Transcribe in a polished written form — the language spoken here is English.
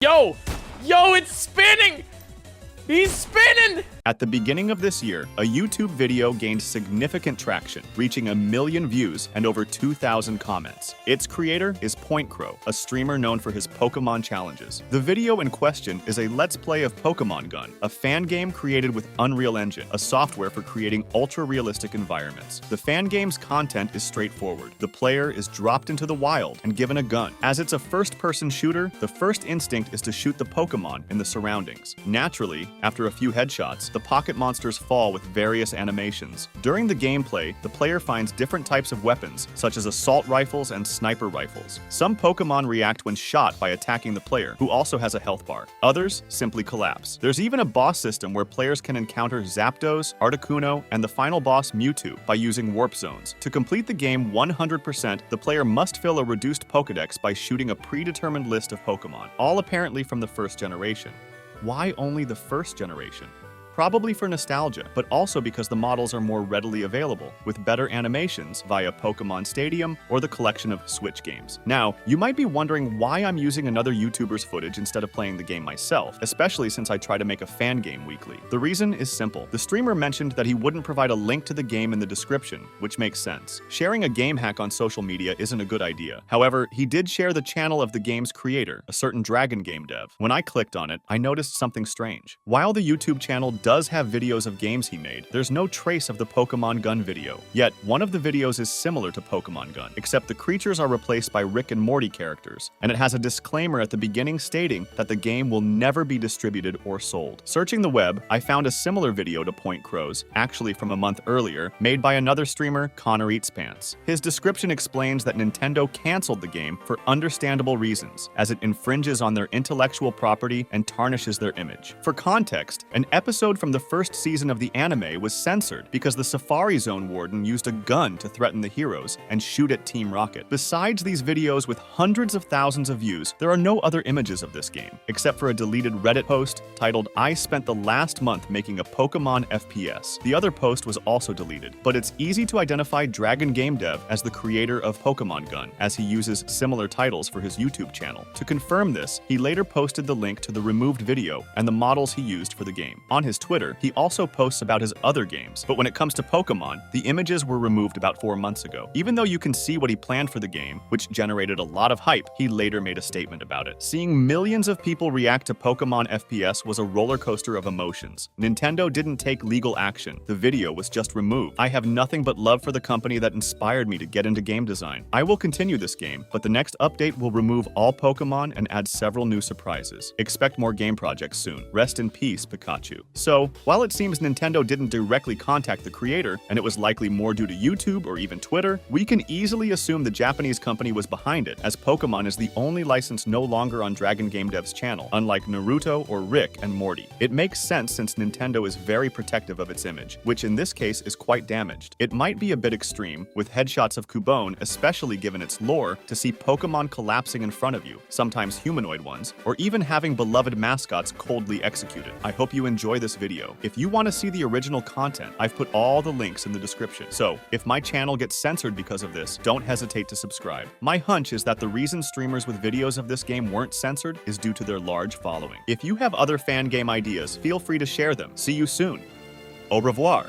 Yo! Yo, it's spinning! He's spinning! At the beginning of this year, a YouTube video gained significant traction, reaching 1 million views and over 2,000 comments. Its creator is Point Crow, a streamer known for his Pokémon challenges. The video in question is a Let's Play of Pokémon Gun, a fan game created with Unreal Engine, a software for creating ultra-realistic environments. The fan game's content is straightforward. The player is dropped into the wild and given a gun. As it's a first-person shooter, the first instinct is to shoot the Pokémon in the surroundings. Naturally, after a few headshots, the pocket monsters fall with various animations. During the gameplay, the player finds different types of weapons, such as assault rifles and sniper rifles. Some Pokémon react when shot by attacking the player, who also has a health bar. Others simply collapse. There's even a boss system where players can encounter Zapdos, Articuno, and the final boss Mewtwo by using warp zones. To complete the game 100%, the player must fill a reduced Pokédex by shooting a predetermined list of Pokémon, all apparently from the first generation. Why only the first generation? Probably for nostalgia, but also because the models are more readily available, with better animations via Pokémon Stadium or the collection of Switch games. Now, you might be wondering why I'm using another YouTuber's footage instead of playing the game myself, especially since I try to make a fan game weekly. The reason is simple. The streamer mentioned that he wouldn't provide a link to the game in the description, which makes sense. Sharing a game hack on social media isn't a good idea. However, he did share the channel of the game's creator, a certain Dragon game dev. When I clicked on it, I noticed something strange. While the YouTube channel does have videos of games he made, there's no trace of the Pokémon Gun video. Yet, one of the videos is similar to Pokémon Gun, except the creatures are replaced by Rick and Morty characters, and it has a disclaimer at the beginning stating that the game will never be distributed or sold. Searching the web, I found a similar video to Point Crow's, actually from a month earlier, made by another streamer, Connor Eats Pants. His description explains that Nintendo canceled the game for understandable reasons, as it infringes on their intellectual property and tarnishes their image. For context, an episode from the first season of the anime was censored because the Safari Zone warden used a gun to threaten the heroes and shoot at Team Rocket. Besides these videos with hundreds of thousands of views, there are no other images of this game, except for a deleted Reddit post titled "I spent the last month making a Pokemon FPS." The other post was also deleted, but it's easy to identify Dragon Game Dev as the creator of Pokemon Gun, as he uses similar titles for his YouTube channel. To confirm this, he later posted the link to the removed video and the models he used for the game. On his Twitter, he also posts about his other games, but when it comes to Pokemon, the images were removed about 4 months ago. Even though you can see what he planned for the game, which generated a lot of hype, he later made a statement about it. Seeing millions of people react to Pokemon FPS was a roller coaster of emotions. Nintendo didn't take legal action. The video was just removed. I have nothing but love for the company that inspired me to get into game design. I will continue this game, but the next update will remove all Pokemon and add several new surprises. Expect more game projects soon. Rest in peace, Pikachu. So, while it seems Nintendo didn't directly contact the creator, and it was likely more due to YouTube or even Twitter, we can easily assume the Japanese company was behind it, as Pokemon is the only license no longer on Dragon Game Dev's channel, unlike Naruto or Rick and Morty. It makes sense since Nintendo is very protective of its image, which in this case is quite damaged. It might be a bit extreme, with headshots of Cubone, especially given its lore, to see Pokemon collapsing in front of you, sometimes humanoid ones, or even having beloved mascots coldly executed. I hope you enjoy this video. If you want to see the original content, I've put all the links in the description. So, if my channel gets censored because of this, don't hesitate to subscribe. My hunch is that the reason streamers with videos of this game weren't censored is due to their large following. If you have other fan game ideas, feel free to share them. See you soon. Au revoir.